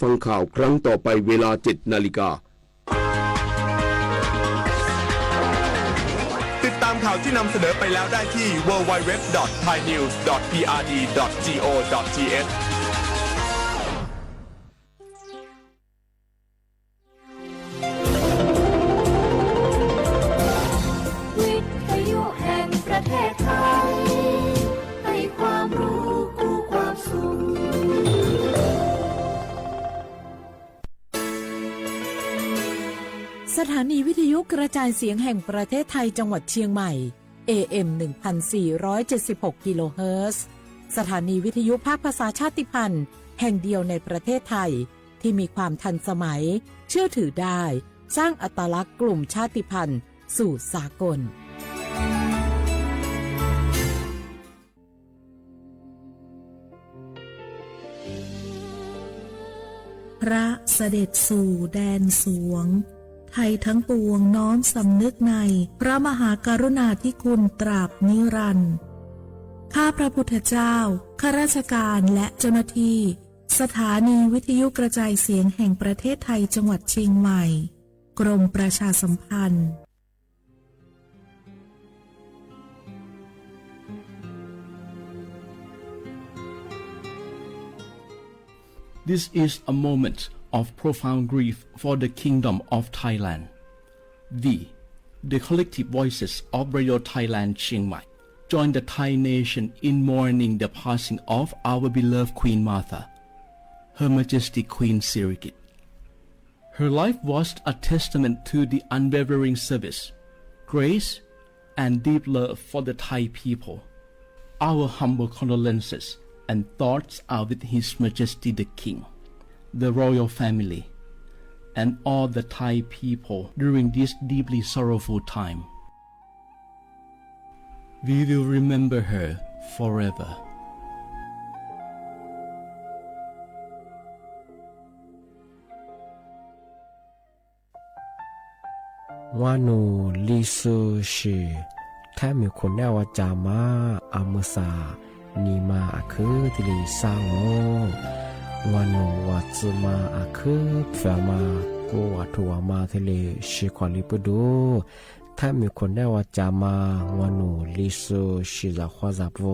ฟังข่าวครั้งต่อไปเวลา 7:00 น.ติดตามข่าวที่นำเสนอไปแล้วได้ที่ www.thainews.prd.go.thวิทยุแห่งประเทศไทยให้ความรู้คู่ความสุขสถานีวิทยุกระจายเสียงแห่งประเทศไทยจังหวัดเชียงใหม่ AM 1476 กิโลเฮิรตซ์สถานีวิทยุภาคภาษาชาติพันธุ์แห่งเดียวในประเทศไทยที่มีความทันสมัยเชื่อถือได้สร้างอัตลักษณ์กลุ่มชาติพันธุ์สู่สากลพระเสด็จสู่แดนสวงไทยทั้งปวงน้อมสำนึกในพระมหากรุณาธิคุณตราบนิรันดร์ข้าพระพุทธเจ้าข้าราชการและเจ้าหน้าที่สถานีวิทยุกระจายเสียงแห่งประเทศไทยจังหวัดเชียงใหม่กรมประชาสัมพันธ์ This is a moment of profound grief for the Kingdom of Thailand. We, the collective voices of Radio Thailand Chiang Mai, join the Thai nation in mourning the passing of our beloved Queen Martha, Her Majesty Queen Sirikit. Her life was a testament to the unwavering service, grace, and deep love for the Thai people. Our humble condolences and thoughts are with His Majesty the King, the royal family, and all the Thai people during this deeply sorrowful time. We will remember her forever. ว่านูลิซูชีแท้มีคนแน่ว่าจามาอามุสานีมาอาคือที่ลีสร้างโง่ว่านูว่าจะมาอาคือเฟื่อมากูว่าทัวมาที่ลีชีควาลิปดูแท้มีคนแน่ว่าจามาว่านูลิซูชีจะขวาจับโว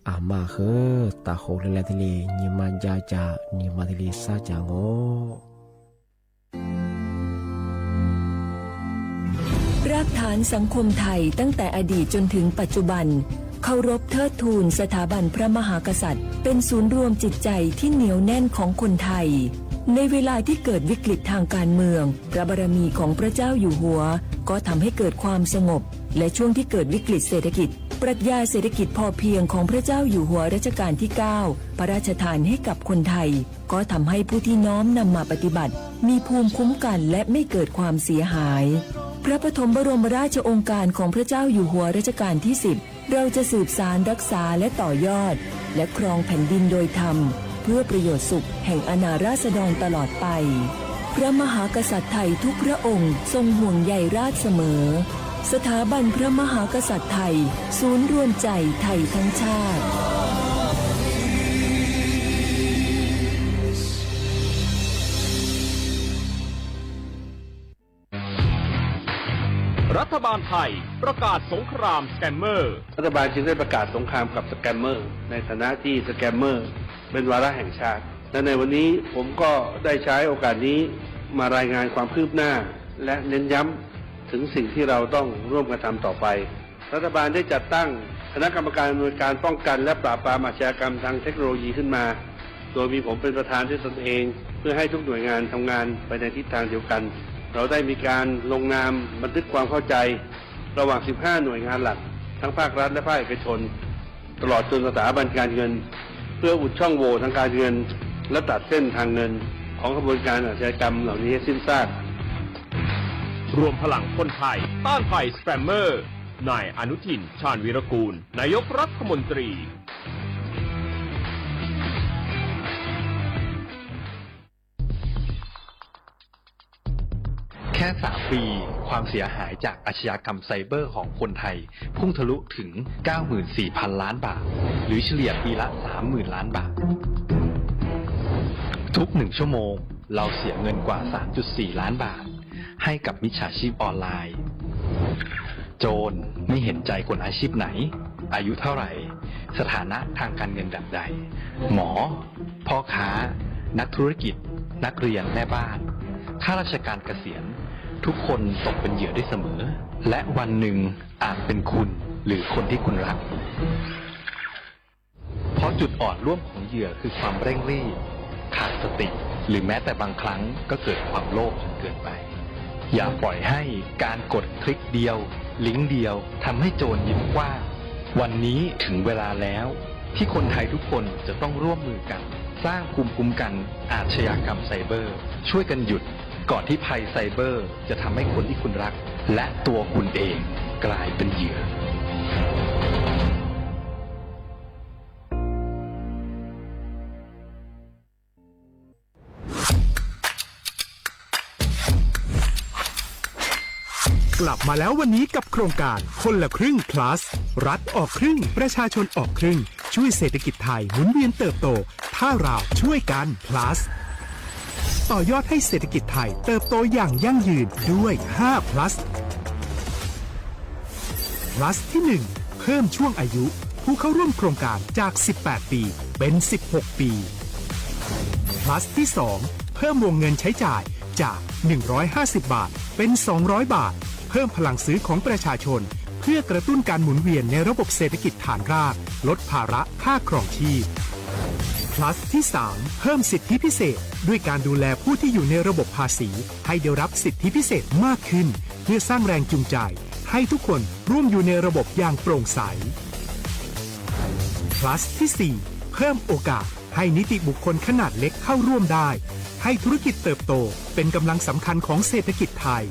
อามาคือตาโหเลเลที่ลีนีมาจาจานีมาที่ลีซาจาโง่รากฐานสังคมไทยตั้งแต่อดีตจนถึงปัจจุบันเคารพเทิดทูนสถาบันพระมหากษัตริย์เป็นศูนย์รวมจิตใจที่เหนียวแน่นของคนไทยในเวลาที่เกิดวิกฤตทางการเมืองพระบารมีของพระเจ้าอยู่หัวก็ทำให้เกิดความสงบและช่วงที่เกิดวิกฤตเศรษฐกิจปรัชญาเศรษฐกิจพอเพียงของพระเจ้าอยู่หัวรัชกาลที่ 9พระราชทานให้กับคนไทยก็ทำให้ผู้ที่น้อมนำมาปฏิบัติมีภูมิคุ้มกันและไม่เกิดความเสียหายพระปฐมบรมราชโองการของพระเจ้าอยู่หัวรัชกาลที่ 10เราจะสืบสานรักษาและต่อยอดและครองแผ่นดินโดยธรรมเพื่อประโยชน์สุขแห่งอาณาราษฎรตลอดไปพระมหากษัตริย์ไทยทุกพระองค์ทรงห่วงใยราษฎร์เสมอสถาบันพระมหากษัตริย์ไทยศูนย์รวมใจไทยทั้งชาติรัฐบาลไทยประกาศสงครามสแกมเมอร์รัฐบาลจึงได้ประกาศสงครามกับสแกมเมอร์ในฐานะที่สแกมเมอร์เป็นวาระแห่งชาติและในวันนี้ผมก็ได้ใช้โอกาสนี้มารายงานความคืบหน้าและเน้นย้ำถึงสิ่งที่เราต้องร่วมกันทำต่อไปรัฐบาลได้จัดตั้งคณะกรรมการอำนวยการป้องกันและปราบปรามอาชญากรรมทางเทคโนโลยีขึ้นมาโดยมีผมเป็นประธานด้วยตนเองเพื่อให้ทุกหน่วยงานทำงานไปในทิศทางเดียวกันเราได้มีการลงนามบันทึกความเข้าใจระหว่าง 15 หน่วยงานหลักทั้งภาครัฐและภาคเอกชนตลอดจนสถาบันการเงินเพื่ออุดช่องโหว่ทางการเงินและตัดเส้นทางเงินของกระบวนการอาชญากรรมเหล่านี้ให้สิ้นซากรวมพลังคนไทยต้านภัยสแกมเมอร์นายอนุทินชาญวีรกูลนายกรัฐมนตรีแค่3 ปีความเสียหายจากอาชญากรรมไซเบอร์ของคนไทยพุ่งทะลุถึง 94,000 ล้านบาทหรือเฉลี่ยปีละ 30,000 ล้านบาท ทุก1 ชั่วโมงเราเสียเงินกว่า 3.4 ล้านบาทให้กับมิจฉาชีพออนไลน์โจรไม่เห็นใจคนอาชีพไหนอายุเท่าไหร่สถานะทางการเงินแบบใดหมอพ่อค้านักธุรกิจนักเรียนแม่บ้านข้าราชการเกษียณทุกคนตกเป็นเหยื่อได้เสมอและวันหนึ่งอาจเป็นคุณหรือคนที่คุณรักเพราะจุดอ่อนร่วมของเหยื่อคือความเร่งรีบขาดสติหรือแม้แต่บางครั้งก็เกิดความโลภจนเกินไปอย่าปล่อยให้การกดคลิกเดียวลิงก์เดียวทำให้โจรยิ้มกว้างวันนี้ถึงเวลาแล้วที่คนไทยทุกคนจะต้องร่วมมือกันสร้างภูมิคุ้มกันอาชญากรรมไซเบอร์ช่วยกันหยุดก่อนที่ภัยไซเบอร์จะทำให้คนที่คุณรักและตัวคุณเองกลายเป็นเหยื่อ กลับมาแล้ววันนี้กับโครงการคนละครึ่ง plus รัฐออกครึ่งประชาชนออกครึ่งช่วยเศรษฐกิจไทยหมุนเวียนเติบโตถ้าเราช่วยกัน plus ต่อยอดให้เศรษฐกิจไทยเติบโตอย่างยั่งยืนด้วย5 plus plus ที่ 1 เพิ่มช่วงอายุผู้เข้าร่วมโครงการจาก18 ปีเป็น16 ปี plus ที่ 2 เพิ่มวงเงินใช้จ่ายจาก150 บาทเป็น200 บาทเพิ่มพลังซื้อของประชาชนเพื่อกระตุ้นการหมุนเวียนในระบบเศรษฐกิจฐานรากลดภาระค่าครองชีพ plus ที่ 3 เพิ่มสิทธิพิเศษด้วยการดูแลผู้ที่อยู่ในระบบภาษีให้ได้รับสิทธิพิเศษมากขึ้นเพื่อสร้างแรงจูงใจให้ทุกคนร่วมอยู่ในระบบอย่างโปร่งใส plus ที่ 4 เพิ่มโอกาสให้นิติบุคคลขนาดเล็กเข้าร่วมได้ให้ธุรกิจเติบโตเป็นกำลังสำคัญของเศรษฐกิจไทย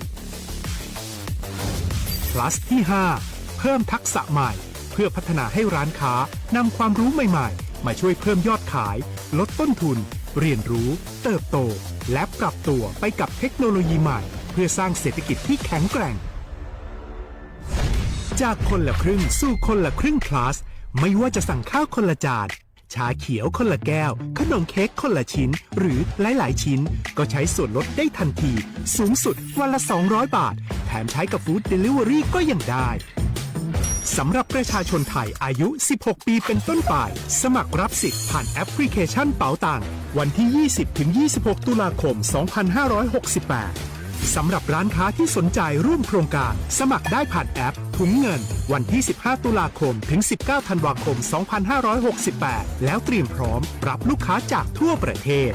plus ที่ 5 เพิ่มทักษะใหม่เพื่อพัฒนาให้ร้านค้านำความรู้ใหม่ๆมาช่วยเพิ่มยอดขายลดต้นทุนเรียนรู้เติบโตและปรับตัวไปกับเทคโนโลยีใหม่เพื่อสร้างเศรษฐกิจที่แข็งแกร่งจากคนละครึ่งสู่คนละครึ่ง plus ไม่ว่าจะสั่งข้าวคนละจานชาเขียวคนละแก้วขนมเค้กคนละชิ้นหรือหลายๆชิ้นก็ใช้ส่วนลดได้ทันทีสูงสุดวันละ200 บาทแถมใช้กับฟู้ดเดลิเวอรี่ก็ยังได้สำหรับประชาชนไทยอายุ16 ปีเป็นต้นไปสมัครรับสิทธิ์ผ่านแอปพลิเคชันเป๋าตังค์วันที่ 20-26 ตุลาคม 2568 สำหรับร้านค้าที่สนใจร่วมโครงการสมัครได้ผ่านแอปถุงเงินวันที่ 15 ตุลาคมถึง 19 ธันวาคม 2568 แล้วเตรียมพร้อมรับลูกค้าจากทั่วประเทศ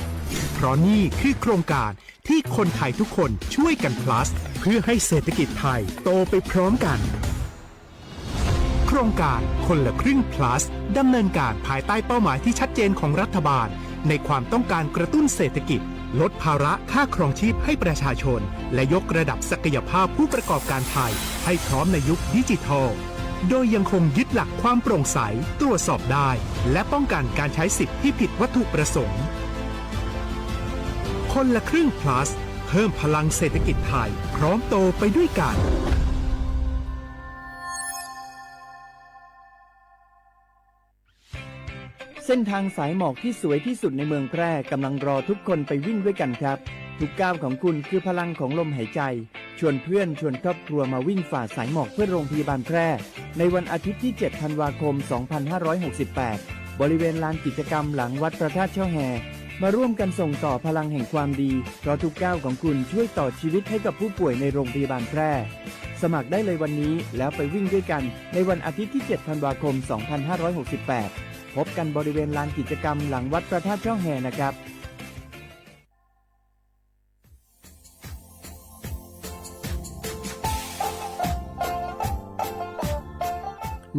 เพราะนี่คือโครงการที่คนไทยทุกคนช่วยกัน plus เพื่อให้เศรษฐกิจไทยโตไปพร้อมกันโครงการคนละครึ่ง plus ดำเนินการภายใต้เป้าหมายที่ชัดเจนของรัฐบาลในความต้องการกระตุ้นเศรษฐกิจลดภาระค่าครองชีพให้ประชาชนและยกระดับศักยภาพผู้ประกอบการไทยให้พร้อมในยุคดิจิทัลโดยยังคงยึดหลักความโปร่งใสตรวจสอบได้และป้องกันการใช้สิทธิที่ผิดวัตถุประสงค์คนละครึ่ง plus เพิ่มพลังเศรษฐกิจไทยพร้อมโตไปด้วยกันเส้นทางสายหมอกที่สวยที่สุดในเมืองแพร่กำลังรอทุกคนไปวิ่งด้วยกันครับทุกก้าวของคุณคือพลังของลมหายใจชวนเพื่อนชวนครอบครัวมาวิ่งฝ่าสายหมอกเพื่อโรงพยาบาลแพร่ในวันอาทิตย์ที่ 7 ธันวาคม 2568 บริเวณลานกิจกรรมหลังวัดพระธาตุช่อแฮมาร่วมกันส่งต่อพลังแห่งความดีเพราะทุกก้าวของคุณช่วยต่อชีวิตให้กับผู้ป่วยในโรงพยาบาลแพร่สมัครได้เลยวันนี้แล้วไปวิ่งด้วยกันในวันอาทิตย์ที่ 7 ธันวาคม 2568พบกันบริเวณลานกิจกรรมหลังวัดพระธาตุช่อแฮนะครับ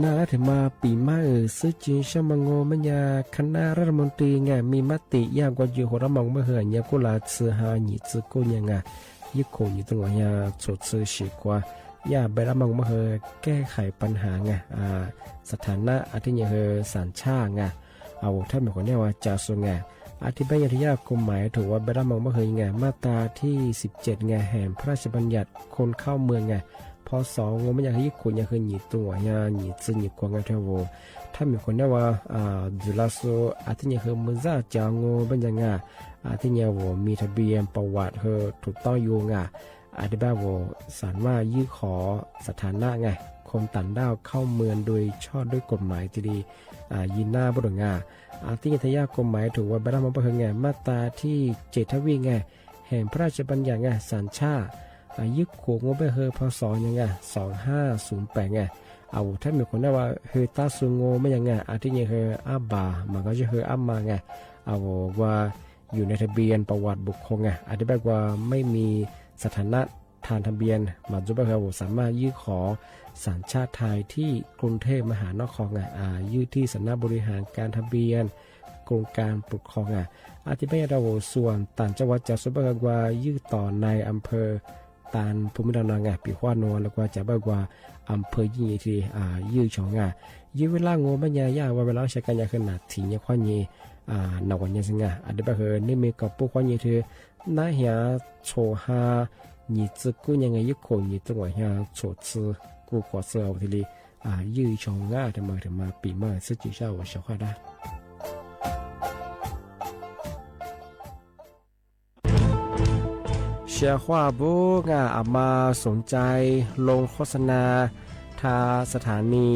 น่าถึงมาปีมาซื้อจีนชมังโงมัญญาคณะรัฐมนตรีไงมีมติยากกว่าอยู่หัวมองเมื่อเหื่อยกุลาซื้อหาหนีซื้อกูยังไงยิ่งคงอยู่ตรงนี้สดซื้อฉีกว่าอย่าไปรับมองมาเฮอแก้ไขปัญหาไงสถานะอาทิตย์เฮอสัญชาติไงเอาถ้าเหมือนคนนี้ว่าจะส่งไงอธิบายที่ยากกฎหมายถือว่าไปรับมองมาเฮอไงมาตราที่17ไงแห่งพระราชบัญญัติคนเข้าเมืองไง พอสองงไม่อยากให้ญี่ปุ่นอยากให้หนีตัวเนี่ยหนีจื้อหนีกวางกันเท่าโวถ้ามีคนเนี่ยว่าจุฬาโซอาทิตย์เนี่ยคือมือซ่าจางโง่เป็นยังไงอาทิตย์เนี่ยว่ามีทะเบียนประวัติเธอถูกต้องอยู่ไงอาทิตย์แบบว่าสารว่ายื่นขอสถานะไงคนต่างด้าวเข้าเมืองโดยชอบด้วยกฎหมายที่ดียินหน้าบุรุษงาอาทิตย์ทยากฎหมายถือว่าบรรดามันเป็นไงมาตราที่7ทวีไงแห่งพระราชบัญญัติไงสัญชาติยึดขวงว่าไปเฮอพศยังไง2508ไงเอาถ้ามีคนได้ว่าเฮอตาซุงโงไม่ยังไงอาทิตย์เนี่ยเฮออาบามันก็จะเฮออามาไงเอาว่าอยู่ในทะเบียนประวัติบุคคลไงอาทิตย์แบบว่าไม่มีสถานะทางทะเบียนมาจุบะเฮอสามารถยื่นขอสัญชาติไทยที่กรุงเทพมหานครไงยื่นที่สำนักบริหารการทะเบียนกรมการปกครองอาทิตย์แบบว่าส่วนต่างจังหวัดจะสุบะเฮอว่ายื่นต่อในอำเภอตานภูมิลำเนาไงปีขวานนแล้วก็จะแบบว่าอำเภอยี่ที่ยื่นช่องไงยื่นเวลางูไม่ยากว่าเวลาใช้การยาขนาดถี่เนี่ยข้อนี้นวันยังสิงอาทิตย์แบบเฮอนี่มีกับพวกข้อนี้คือน่าเหียโชฮา你自姑娘嘅一個你自我向坐姿顧國色我哋哩要從同埋比嘛實際上我小話啦เชียร์ว่าบุกอามาสนใจลงโฆษณาทาสถานี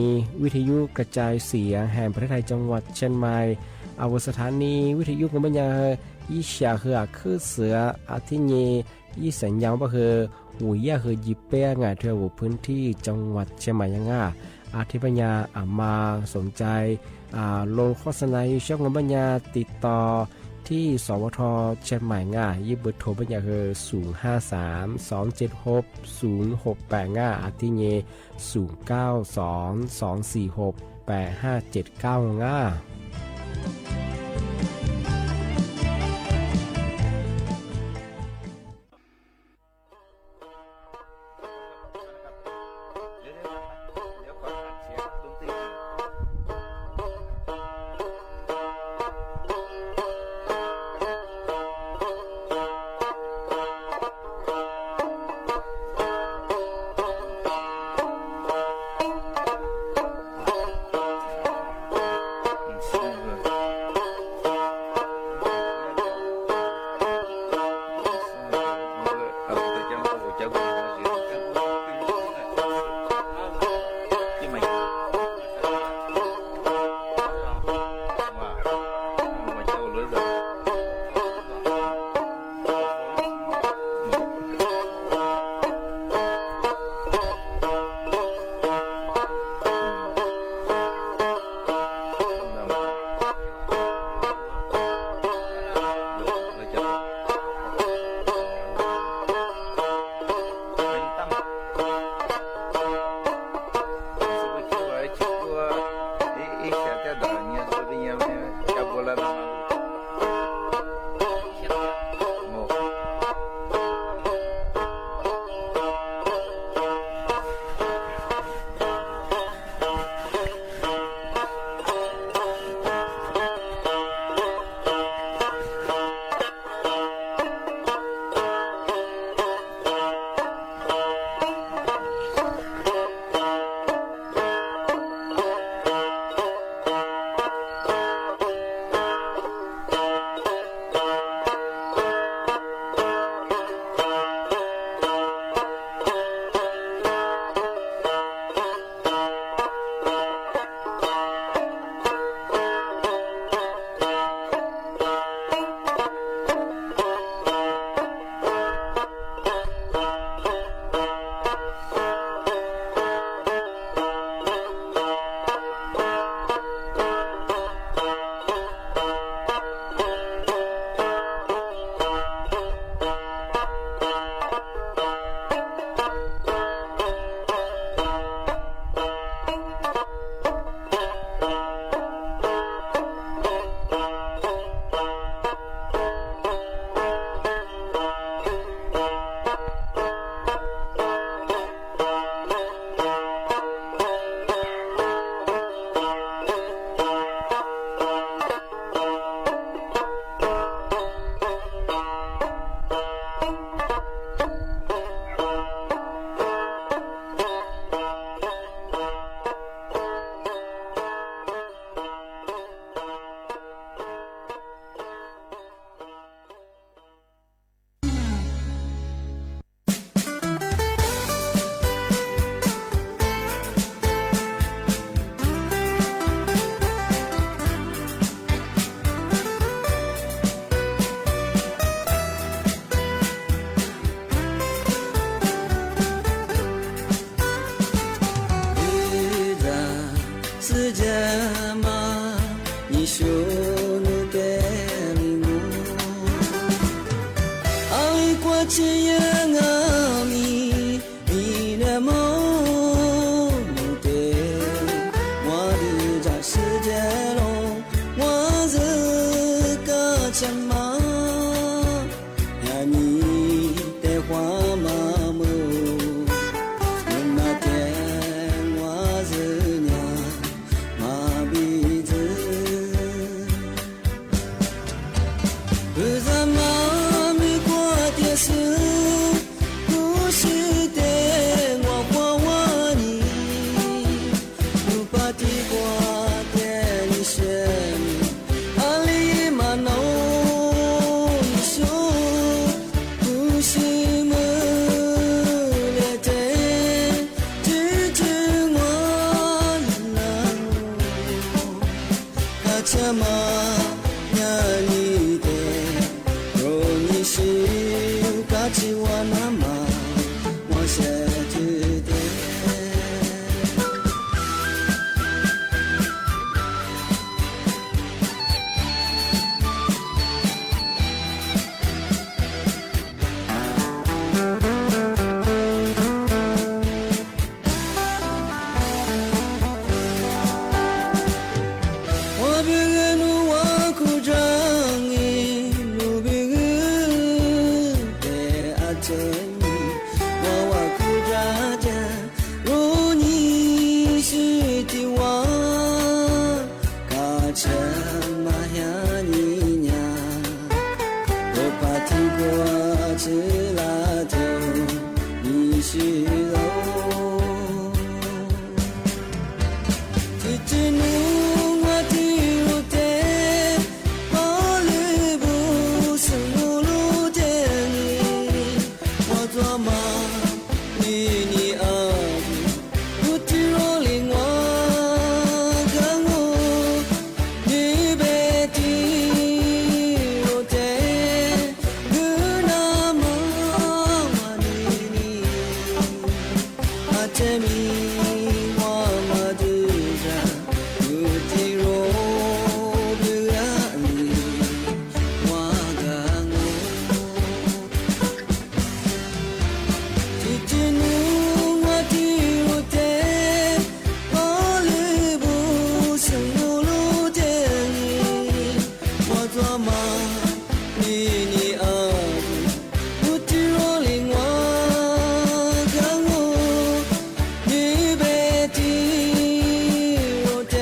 วิทยุกระจายเสียงแห่งประเทศไทยจังหวัดเชียงใหม่เอาสถานีวิทยุของบัญญัติยี่เสียคือเสืออาทิตย์นี้ยี่สัญญาณก็คือหูยาคือยิบเป้งเธอหูพื้นที่จังหวัดเชียงใหม่ยังอาทิปัญญามาสนใจลงโฆษณาช่องบัญญาติดต่อที่สวทเชียงใหม่ยิบเบอร์โทรบัญญาคือ053-276-068อาทิตย์นี้092-246-8579亲人啊咪咪的梦的我的这世界中我是个什么呀你的话嘛么那天我是娘马鼻子不怎么没过的事故事的我话我你不把地瓜的你选阿里嘛弄你说不是么的的只知我那阿切嘛呀你的若你是嘎吱我那么我写知的我别个努我苦张伊努别个的阿真我苦张的如你是的我卡车马呀你娘我怕听过只拉头你是肉只知努我的路的我里不是我路的你我做梦你啊不知我领我看我你别的路的不那么我你阿这mi我嘛的家不知我不让你我干我只知努我的路的我里不是我路的你我做梦你啊不知我领我看我你别的路的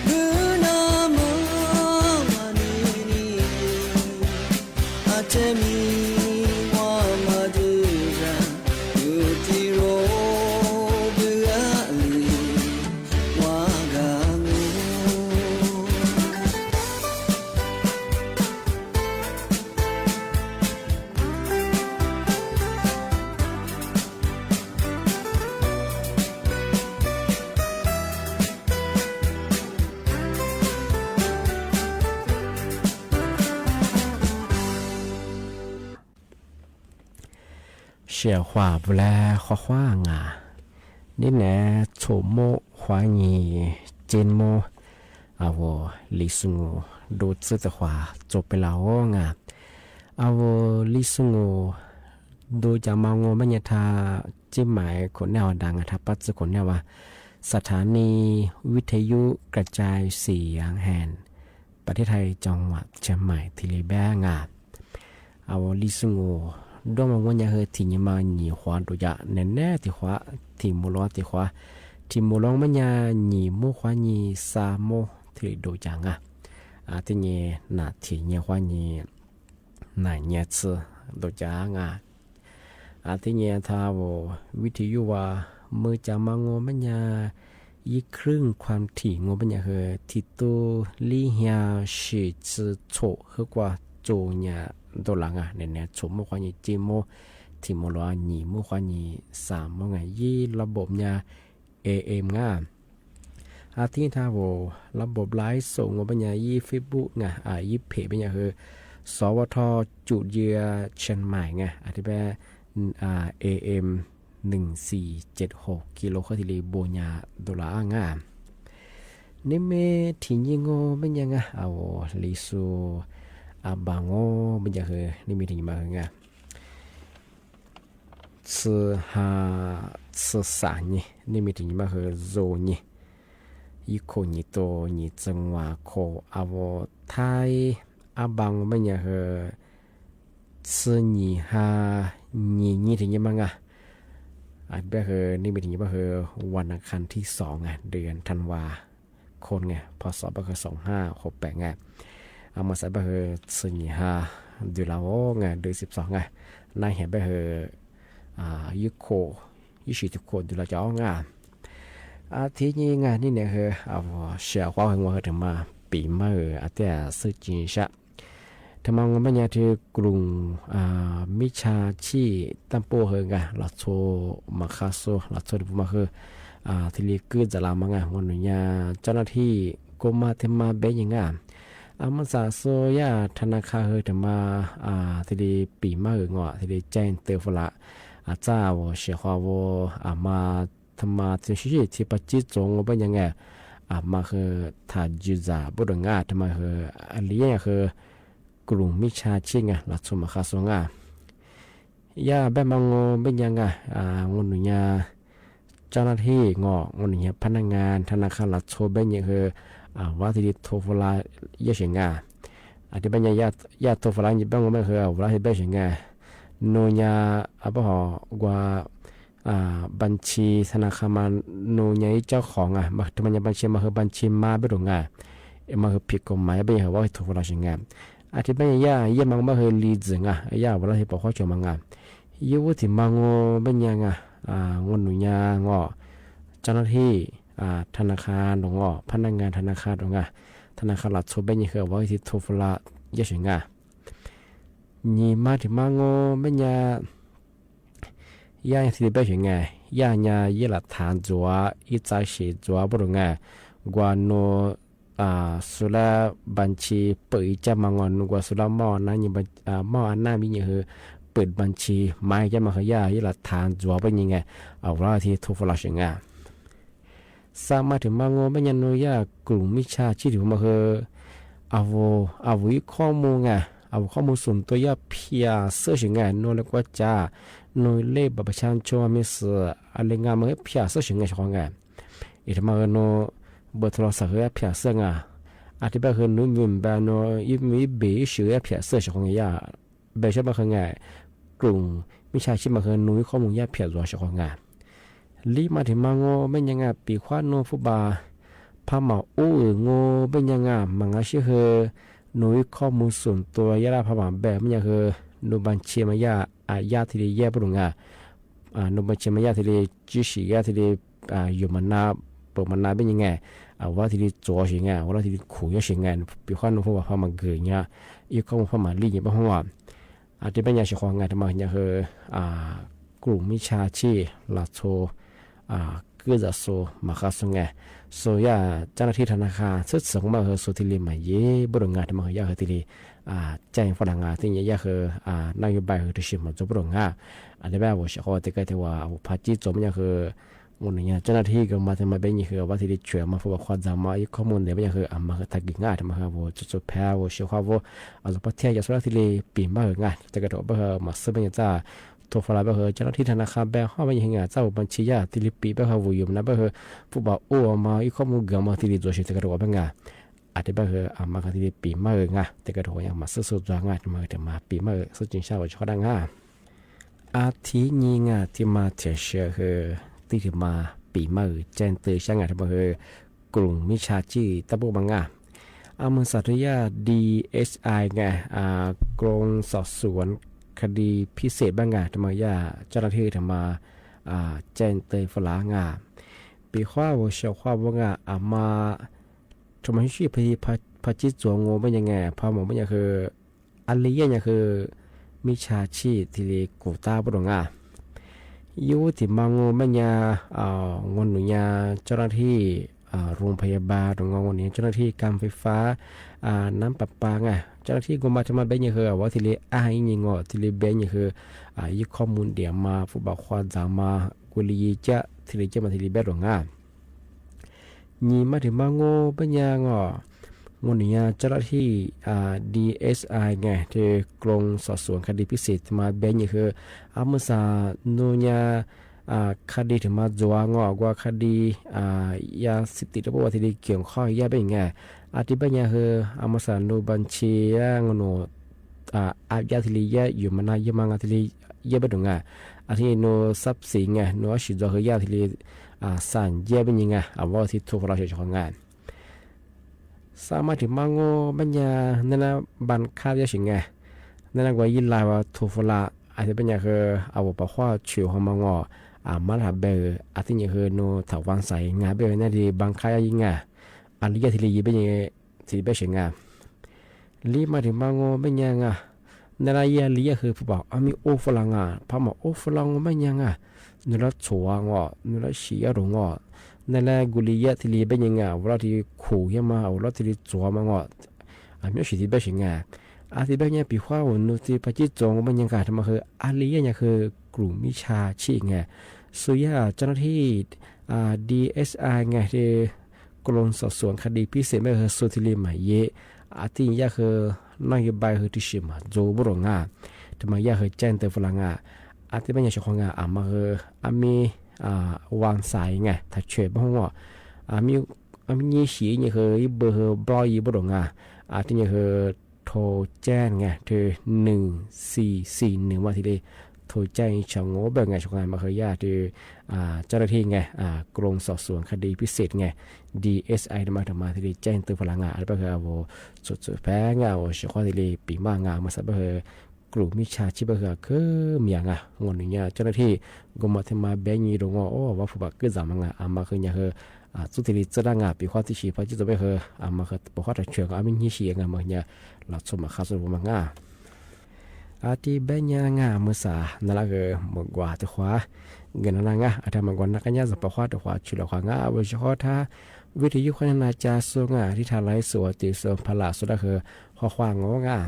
不那么我你阿这mi我嘛的家不知我不让你我干我写话不来画画啊，你呢？丑么花你真么啊？我李松我如此的话做不了啊！啊我李松我ดูจะมองมันเนี่ยถ้าจิ้มหมายคนแนวดังถ้าปัจจุบันเนี่ยว่าสถานีวิทยุกระจายเสียงแห่งประเทศไทยจังหวัดเชียงใหม่ที่ลีแบงอ่ะเอาลิซุงโอด้วยมันวันยังเฮที่ยมาหนีขวานตัวจะแน่ๆที่ขวาที่มูลอที่ขวาที่มูลองมันยังหนีมูขวาหนีซาโมที่ดูจังอ่ะที่เนี่ยน่ะที่เนี่ยขวาหนีน่ะเนี่ยชื่อดูจังอ่ะที่เนี่ยถ้าวิทยุว่ามือจะมางมันยังอีครึ่งความถี่งมันยังเฮที่ตัวลี่เฮียสิจือโฉเฮกว่าโจเนี่ยตัวหลังอ่ะเนี่ยโฉมือขวานี่จิโมที่มลอหนีมือขวานี่3มื้อไงยี่ระบบเนี่ย AM ง่าที่ถ้าระบบไลฟ์ส่งมันยังยี่ Facebook ไงยี่เพจมันยังเฮสวทจุดเยือเชียงใหม่ไงที่แบบAM 1476กิโลเฮิรตซ์โบญาดอลลาร์ง่านี่เมทิ้งยิงโง่เป็นยังไงลิซูบางโง่เป็นยังไงนี่มีทิ้งมาไง吃哈吃啥呢？你们听嘛和肉呢？一口你多你真话口啊我太啊帮我们也和吃你哈你听嘛啊แบบนี่มีถึงว่าวันอังคารที่2เดือนธันวาคมพศ2568เอามาใส่แบบสิ่งฮะเดือนละเดือน12นายเห็นแบบยุโค20คนเดือนละจ้องทีนี้นี่เนี่ยเอาเสียความหัวถึงมาปีมาแต่สื่อจริงใช่ทำไมงั้นไม่ยากที่กลุ่มมิชาชีตั้งโป้เหงหลักโซมาคาโซหลักโซที่พูดมาที่เรียกจะลามังวันนี้เจ้าหน้าที่กรมธรรมเบยงมันสะโซยาธนาคารถึงมาที่เรียปีมาเหงที่เรียแจ้งเตือนฟุละจ้าวเสียความมาทำมาที่ชีที่ปัจจิจงเป็นยังไงมาถ้าจุดจ่าบุตรงทำไมอะไรอย่างกลุ่มมิชาชีหลักสมคาสงยาแบบมังเป็นยังงนหนุญาเจ้าหน้าที่งนหนุญาพนักงานธนาคารหลักโซเป็นยังว่าที่โทรฟลายเสียงที่เป็นยาโทรฟลายเป็นว่าว่าที่เป็นเสียงโนญาบ่ฮอกว่าบัญชีธนาคารมันโนญาเจ้าของมาทำไมบัญชีมาบัญชีมาไม่รู้มาผิดกฎหมายเป็นยังว่าโทรฟลายเสียงที่เป็นยามังมาลีจึงยาเวลาที่บอกเขาจะมังยูที่มังเป็นยังงนหนุญางเจ้าหน้าที่ธนาคารตรงพนักงานธนาคารตรงธนาคารหลักโซเป็นยังว่าที่โทรฟลาเยอะเสียงนี่มาที่มังเป็นยาที่เป็นยังยาเยหลักฐานจัวอีใจเสียจัวบริงกว่าโนสุราบัญชีเปิดจะมางอนกว่าสุราหม้อนั้นยังหม้ออันน่ามีอย่างเปิดบัญชีไม่จะมาขยายหลักฐานจัวเป็นยังไงเอาว่าที่ทุกฟลาชงสามารถถึงมางอเป็นยันโนยากลุ่มมิชาชีพถึงมาเอาวิข้อมูลเอาข้อมูลส่วนตัวยาเพียเสื้อชงโนเล็กว่าจ้าโนเล่บับชันชัวมิสอะไรงานมาเพียเสื้อชงช่องอีกมาโนบทโทรศัพท์เพียเสื้อที่แบบนุ่มๆแบบโนยิ่งมีเบย์เชื่อเพียเสื้อของยาเบย์ใช่ไหมกลุ่มมิชาชีพมานุ่มข้อมูลยาเพียตัวของลีมาถึงมางอเป็นยังปีควานโนฟุบาพามางอเป็นยังมังอาชีนุ่มข้อมูลส่วนตัวยาพามาแบบมันยังนุ่มบัญชีมายายาที่เรียแย่ปรุงนุ่มบัญชีมายาที่เรียจิชิยาที่เรียอยู่มันนามันนาเป็นยังไงว่าที่นี่จ่อเสียงว่าที่นี่ขู่เสียงปีขวานนุ่มฟุบาพามาเกยอีกข้อมูลพามาลีอย่างบ้างว่าที่เป็นยังเฉพาะงานที่มาอย่างกลุ่มมิชาชีลาโซก็จะโซมาคาสงโซยาเจ้าหน้าที่ธนาคารสุดส่งมาโซทิลีมาเย่บริงานที่มาอยากทิลีแจ้งฝรั่งที่อยากนายบายที่ชิมมาจบริงานอันนี้แบบว่าเฉพาะที่ก็ที่ว่าพัฒน์จบอยากวันนี้เจ้าหน้าที่ก็มาทำมาเป็นอย่างว่าที่ช่วยมาฝึกความจำมาอีกข้อมูลเดี๋ยวเป็นอย่างมาทักกิ่งที่มาว่าจุดแพ้ว่าเชื่อว่าอาจจะพัฒน์อยากสุดที่ลีปีมาเหงาแต่ก็ถือว่ามาซื้อเป็นอย่างจ้าตัวฟลาแบบเจ้าหน้าที่ธนาคารแบบเขาเป็นยังไงเจ้าบัญชียาที่ลิปีแบบเขาอยู่นะแบบผู้บ่าวมาอีกข้อมูลเกี่ยวกับที่ลิตัวชิตกระโดดเป็นไงอาจจะแบบมาที่ลิปีมาเหงาแต่กระโดดยังมาซื้อสุดงานมาแต่มาปีมาสุดจริงใช่ว่าชอบดังอาทินี้งาที่มาเชื่อที่ถึงมาปีมาแจ้งเตือนช่างงานที่แบบกลุ่มมิชาชีตะบุบังมือสัตยา DSI ไงกรมสอบสวนคดีพิเศษบ้างทำไมเจ้าหน้าที่ทำมาแจ้งเตือนฝรั่งปีข้าวเชียวข้าวว่ามาทำไมชื่อพัจิตจวงเป็นยังไงพอหมอเป็นยังอะไรยังมิชาชีที่เรียกกูตาบุรงยูที่มังเป็นยังหนุญาเจ้าหน้าที่โรงพยาบาลตรงวันนี้เจ้าหน้าที่การไฟฟ้าน้ำประปาเจ้าหน้าที่กรมธรรม์เป็นยังว่าที่เรียยิงที่เรียเป็นยังยึดข้อมูลเดี๋ยวมาผู้บ่าวควาจามากุลีจะที่เรียจะมาที่เรียแบบหลงนี่มาถึงมังเป็นยัง วันนี้เจ้าหน้าที่DSI ไงที่กรมสอบสวนคดีพิเศษมาเบนคืออามุสาโนญาคดีถึงมาจัวงอกว่าคดียาเสพติดหรือว่าที่เกี่ยวข้องยาเป็นไงอาทิตย์เป็นไงคืออามุสาโนบัญชีงโนอาญาที่ลียอยู่มานายมังอาทิตย์ยาเป็นไงอาทิตย์โนทรัพย์สินไงโนชิจอยาที่ลีสันยาเป็นยังไงว่าที่ทุกเราจะทำงานสามารถถึงมังโงบัญญานั่นนะบันคาเยสิงไงนั่นนะว่ายินลายว่าทุกละอาทิตย์เป็นยังคือเอาไปว่าชิวของมังโงมาลาเบอร์อาทิตย์คือโนถาวรใส่งาเบอร์นั่นดีบังคายยิงไงอันนี้ที่ลีเป็นยังที่เป็นสิงไงลีมาถึงมังโงเป็นยังไงนั่นละยาลีคือผู้บอกมีโอฟลังพามาโอฟลังเป็นยังไงนั่นละชัวงนั่นละชีอรงนั่นแหละกุลียะที่ลีเป็นยังไงว่าที่ขู่ยังมาว่าที่จัวมังไม่ใช่ที่เป็นยังไงอาทิตย์เป็นยังปีว่าวันนู้นที่พัชจงเป็นยังไงทำไมคืออาลียังคือกลุ่มมิชาชีไงสุยาเจ้าหน้าที่DSI ไงที่กรมสอบสวนคดีพิเศษไม่คือสุธิลีมาเยอาทิตย์ยังคือนโยบายคือที่ชิมโจบุรงทำไมยังคือแจ้งเตือนฝรั่งอาทิตย์เป็นยังช่วยมาคือมีวางสายไงถ้าเฉยบ้างว่ามีสีนี่คือเบอร์บล็อกยี่บุรงที่นี่คือโทรแจ้งไงคือ1441ว่าที่ได้โทรแจ้งชาวโง่แบบไงช่วงมาคือยาที่เจ้าหน้าที่ไงกรมสอบสวนคดีพิเศษไง DSI มาทำมาที่ได้แจ้งตัวพลังงานแล้วก็คือว่าสุดแพ้งาว่าช่วงที่ได้ปีมางามาสับคือกลุ่มมิชาชีพคือมีอย่างงอนอย่างเจ้าหน้าที่ก็มาทำมาเบญีตรงว่าผู้บักเกิดจำงามาคืออย่างสุดที่จะได้งาปีความที่ชีพที่จะไปคือมาคือบอกว่าจะเชื่อก็มีนิสัยงามาเนี่ยเราสมัครข้าศึกมางาอาทิเบญงาเมื่อสานั่นแหละคือมกว่าตัวขวาเงินนั่งอาจจะมากกว่านักการจะบอกว่าตัวขวาชุดละขวางาวิชาท่าวิทยุขนาดจาสูงที่ทางไรสวดติสมพลาสุดคือข้อความงงา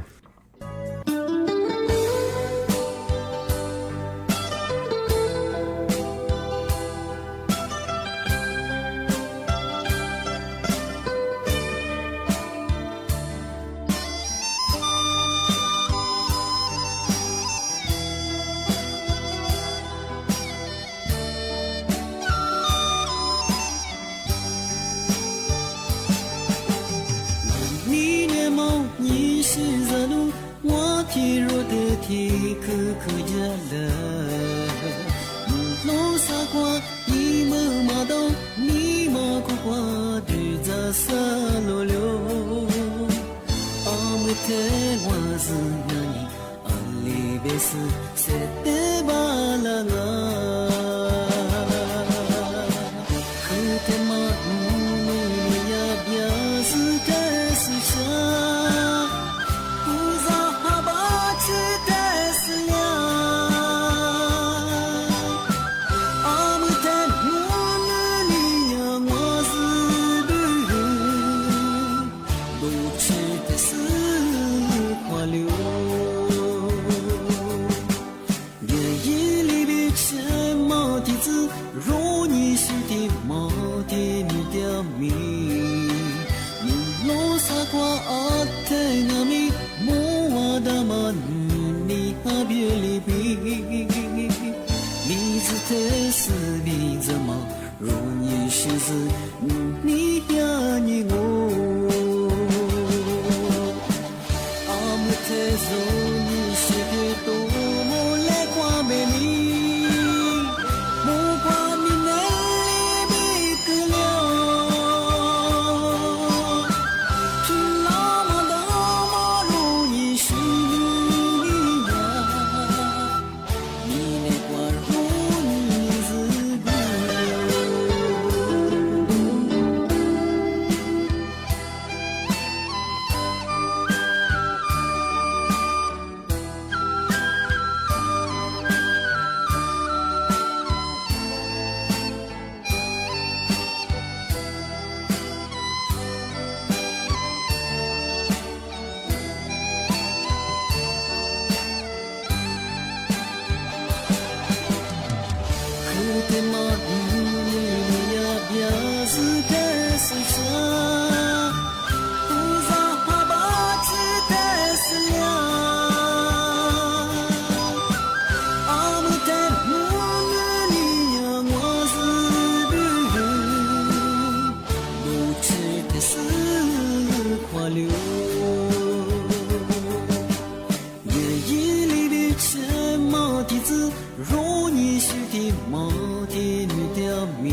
如你是的摩天女的米，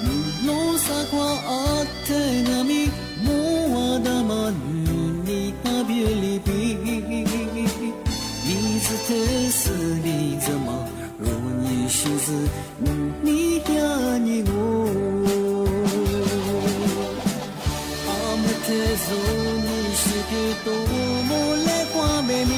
努努萨夸阿特那米，木瓦达玛女尼阿别里比，你子特斯里怎么？如你是子你呀你我，阿姆特走你是个多么来花美丽。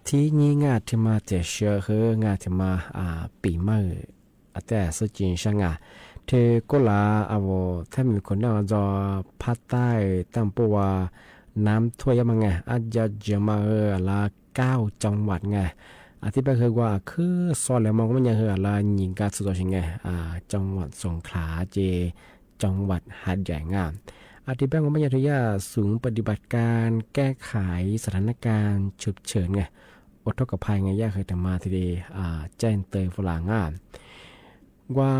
ทีนี้งาที่มาเจเชื่อคืองาที่มาปีใหม่แต่สจริงช่างเธอก็ลาถ้ามีคนนั่งจอภาคใต้ตั้งปัวน้ำท่วมมาไงอาจจะเจอมาละ9 จังหวัดไงที่ไปคือว่าคือซอยแล้วมองก็มันยังละหญิงการสุดชิงไงจังหวัดสงขลาเจจังหวัดหาดใหญ่งามที่แบงก์ของพญาทยาสูงปฏิบัติการแก้ไขสถานการณ์ฉุกเฉินไงอดทนกับภัยไงยากเคยทำมาทีเดียแจ้งเตยฝรั่งงามว่า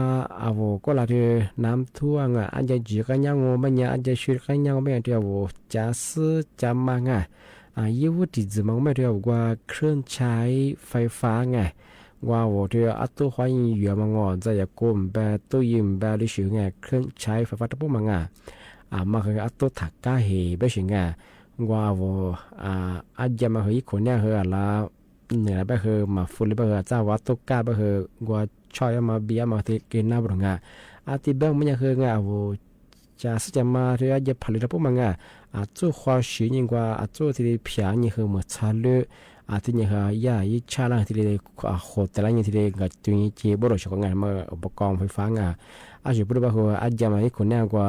ก็ละเธอน้ำท่วมอันจะจีกันยังงมันยังอันจะช่วยกันยังไม่เดียวจะซื้อจะมาไงยี่วุฒิจิมังไม่เดียวว่าเครื่องใช้ไฟฟ้าไงว่าเธออัตโต้ควายอยู่มังจะอยากกลมแบบตู้ยิมแบบลิชิวไงเครื่องใช้ไฟฟ้าทั้งหมดมังมาคืออัตโต้ถักก้าเหแบบชิงไงว่าอาจจะมาคือคนเนี่ยคือละเหนือแบบคือมาฟุ้งแบบคือจ้าวัตถุก้าแบบคือว่าชอยมาเบียมาที่กินน้ำบรงที่แบงมันยังคือไงจะสจะมาที่จะผลิตพวกมังจู่ความชื้นยิ่งกว่าจู่ที่เพียงยิ่งคือเหมือนชาลุที่ยิ่งคือยายิ่งชาลังที่โคตรละยิ่งที่กับตัวนี้จีบรถชกงานมาอุปกรณ์ไฟฟ้าจุดประมาณคืออาจจะมาที่คนเนี่ยกว่า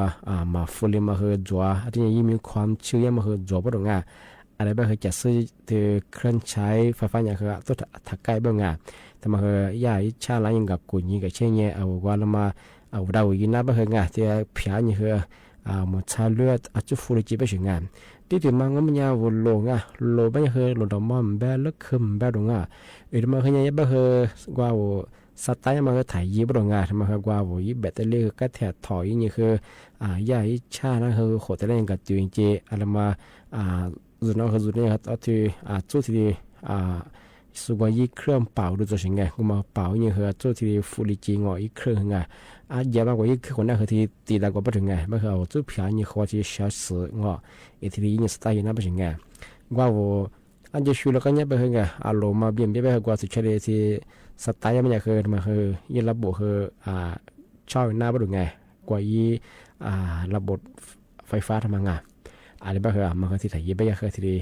มาฟุ้งมาคือจัวที่ยิ่งมีความชื้นมาคือจัวบรงอะไรแบบคือจะซื้อที่เครื่องใช้ไฟฟ้าอย่างคือตัวถักไก่บงแต่มาคือยายิ่งชาลังยิ่งกับกุญยิ่งกับเช่นเนี่ยว่าเรามาดาวยินนะแบบคือที่เพียงยิ่งคือมันชาเลือดจุฟุ้งจีบชิงที่ถึงมันก็มันยาวโลโลไม่ใช่คือโลดมอมแบบลึกขึ้นแบบตรงมันคือเนี่ยแบบคือว่าสไตล์มันก็ถ่ายยีบตรงมันคือว่ายีแบตเตอรี่ก็แถบถอยนี่คือยาอิชานะคือโคตรเล่นกับตัวจริงอะไรมาจุดนั้นคือจุดนี้ครับที่จุดที่สุกยี่เครื่องเป่าดูตัวชิงก็มาเป่านี่คือจุดที่ฟุ้งจีงอีกเครื่องเยอะมากกว่าอีกคนนั้นคือที่ตีได้กว่าไปถึงไม่คือจุดเพียงนี่เขาที่เช้าสื่อที่นี่สไตล์นั้นไปถึงว่าอันจะช่วยแล้วก็เนี่ยไปถึงอารมณ์มาเบี่ยงไปกว่าสุดเฉลี่ยที่สไตล์มันยังคือมันคือยี่ระบบคือชอบหน้าไปถึงกว่ายี่ระบบไฟฟ้าทำงานอะไรบ้างคือมันก็ที่ถ่ายยี่ไปยังคือที่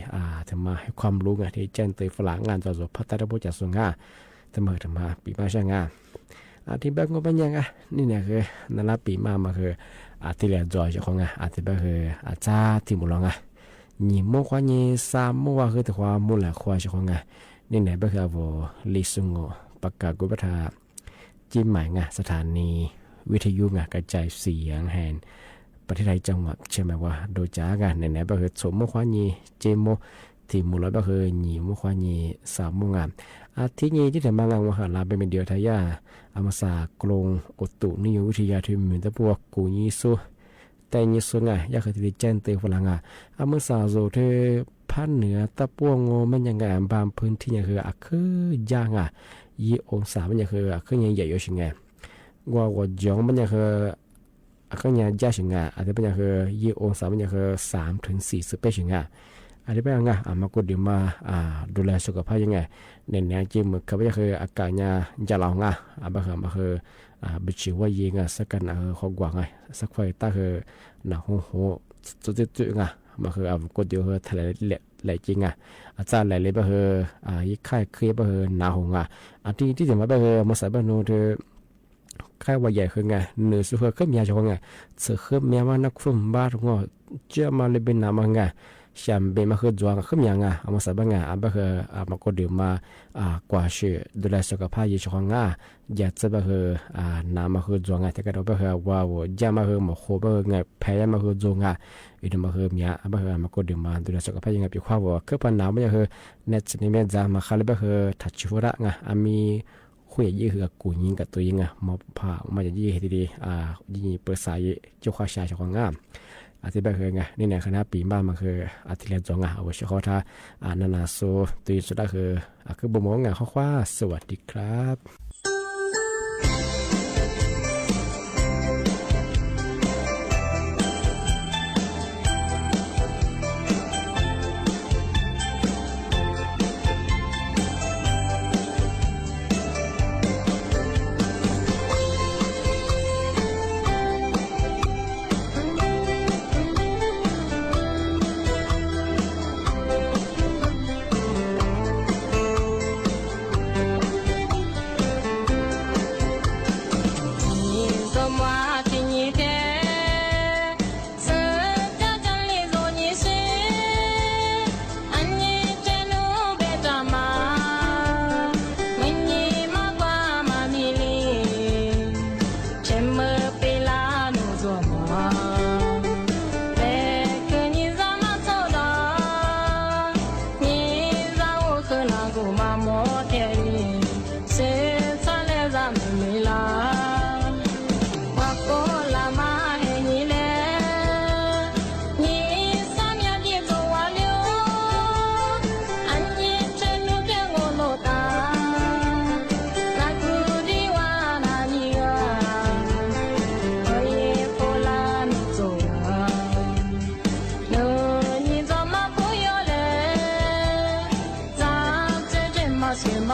ทำมาให้ความรู้ที่แจ้งเตือนฝรั่งงานต่อพัฒนาบุญจัดส่งทำมาปีมาช่างที่แบบก็เป็นยังนี่เนี่ยคือนั่นละปีมาคือที่เหลือจอยเจ้าของที่แบบคือจ้าที่มุลองนี่มั่วควานี่สามมั่วคือแต่ความมุ่งหลักควาเจ้าของนี่เนี่ยแบบคือว่าลิซุงประกาศกุบทาจิ้มหมายสถานีวิทยุกระจายเสียงแห่งประเทศไทยจังหวัดเชียงใหม่ว่าโดยจ้าเนี่ยแบบคือสมมั่วควานี่เจโมที่มุลแบบคือนี่มั่วควานี่สามมั่วที่นี่ที่ทำมางานว่าลาเป็นเดียวทายาอามาสากลงอุตุนิยมวิทยาที่มีแต่พวกกูยิสุแต่ยิสุยากที่จะแจ้งเตือนฝรั่งอามาสาโซเทภาคเหนือตะพวงมันยังไงบางพื้นที่ยังคือย่างยี่องศามันยังคือยังใหญ่อยู่ชิงว่าจงมันยังคือยังยากชิงอาจจะเป็นยังคือยี่องศามันยังคือ3-4 ชิงอันนี้เป็นยังไงมากดดีมาดูแลสุขภาพยังไงเน้นจริงเหมือนกับว่าคืออากาศเนี่ยจะหนาวบางครั้งมาคือบิชิว่ายิงสักกันเขากว่างสักไฟตาคือหนาวหัวจุดมาคือกดเดียวคือทะเลไหลจริงอาจารย์ไหลเลยมาคือยิ่งไข้เครียดมาคือหนาวหัวที่ถึงมาแบบคือมาใส่บ้านโน้ตไข้ว่าใหญ่คือเนื้อสุขก็มีอะไรของเสือคือมีว่านักฝุ่นบ้าทุกคนเจ้ามาเลยเป็นน้ำมันชามเบมาคือจวงขึ้นยังอามาสับงแบบคือมากดดื่มมากว่าชื่อดูแลสุขภาพยิ่งช่องอยากจะแบบคือน้ำมาคือจวงแต่ก็แบบคือว่าจะมาคือหมกโคแบบคือแพ้มาคือจวงอีกมาคือมีแบบคือมากดดื่มมาดูแลสุขภาพยังไงปีขวบคือปัญหาไม่ใช่คือเน็ตนี่มันจะมาขายแบบคือทัชฟูระมีคุยยี่คือกูยิงกับตัวยิงมาผ่ามาจะยี่ให้ดียี่เปิดสายเจ้าข้าชายช่องที่แบบคือนี่เนี่ยคณะปีบ้านมาคือที่เรียนจงเอาไว้เฉพาะท่านานาโซตีสุดท้ายคือบ่มองข้อคว้าสวัสดีครับ เ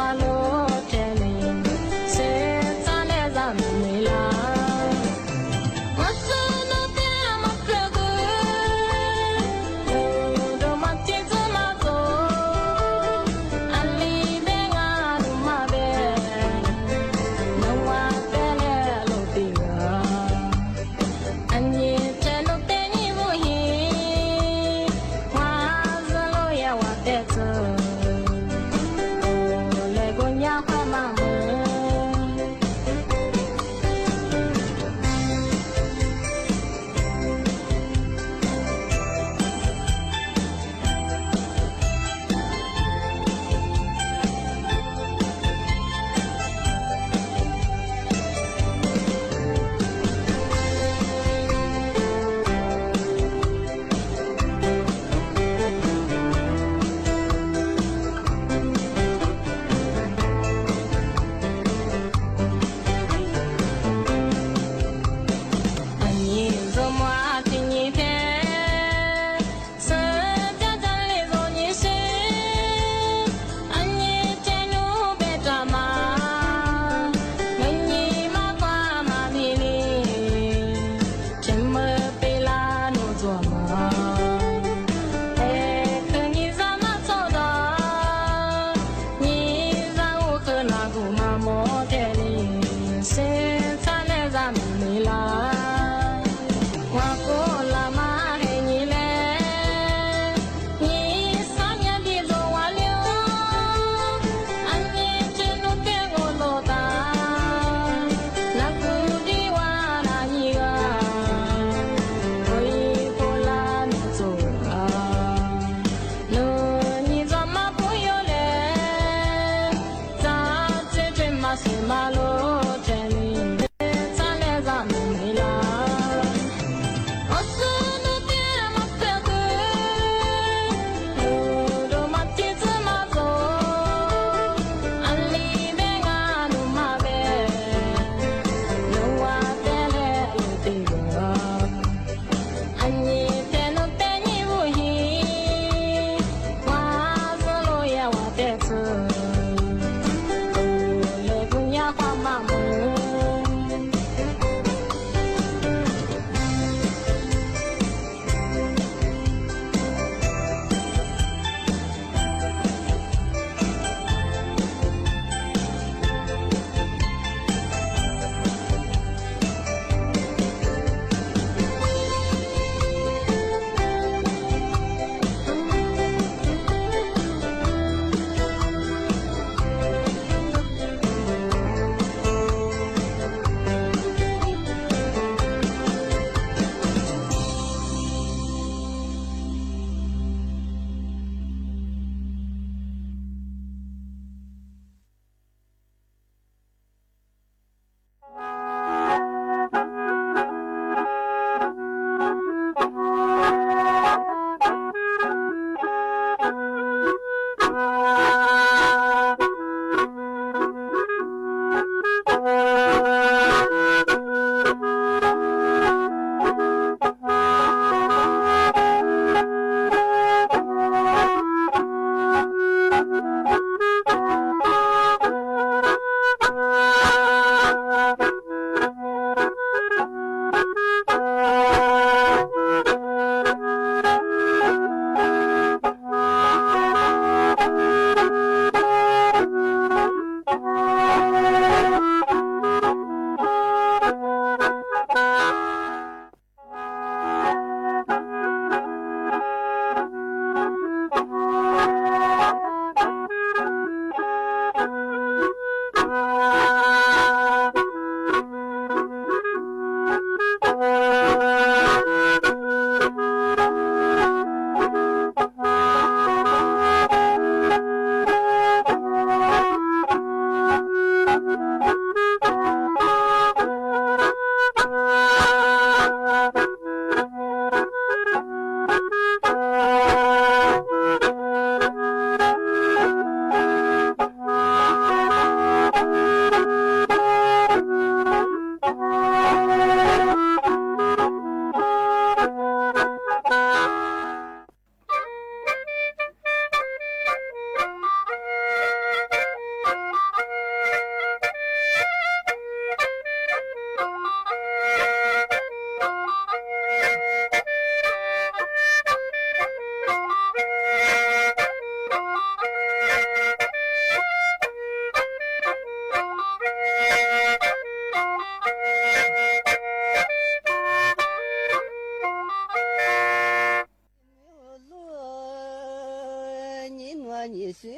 你我你是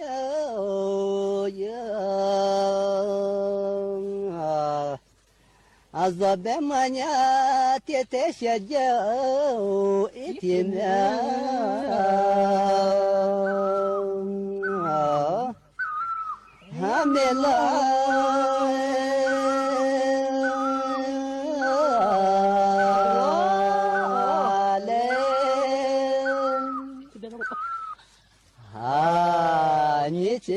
左边嘛呢，天天写着一天面，还没来，你这。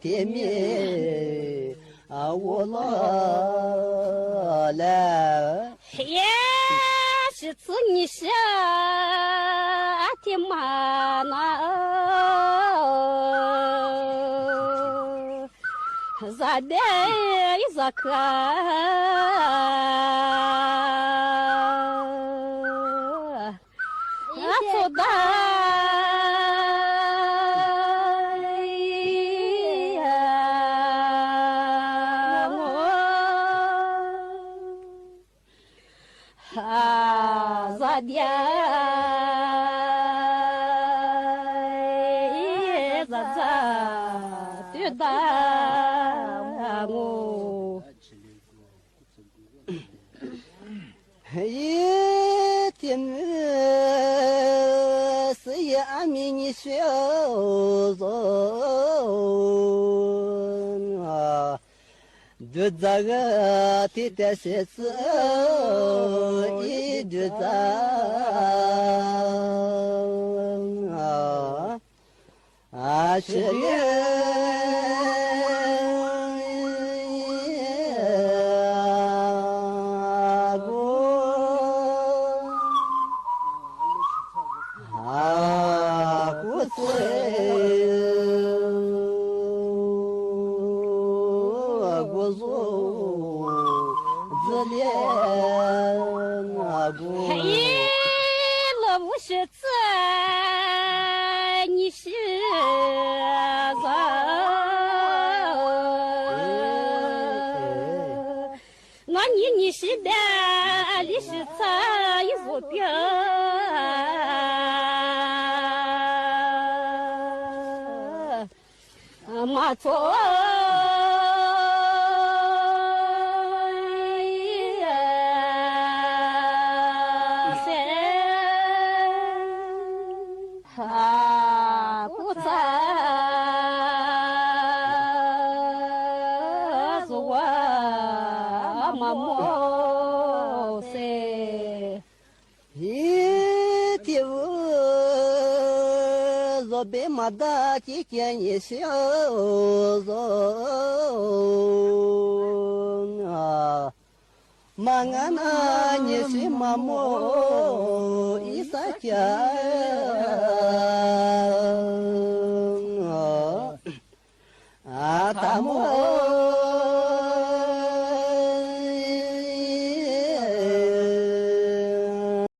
天面我老了，也是此你是天嘛那，咋的咋可？做的。一天是也俺们你学走啊，就这个天天写字一直在啊，是你是的，你是啥一座标？马错。别马达几件一小走啊，马鞍那你是马木一三家。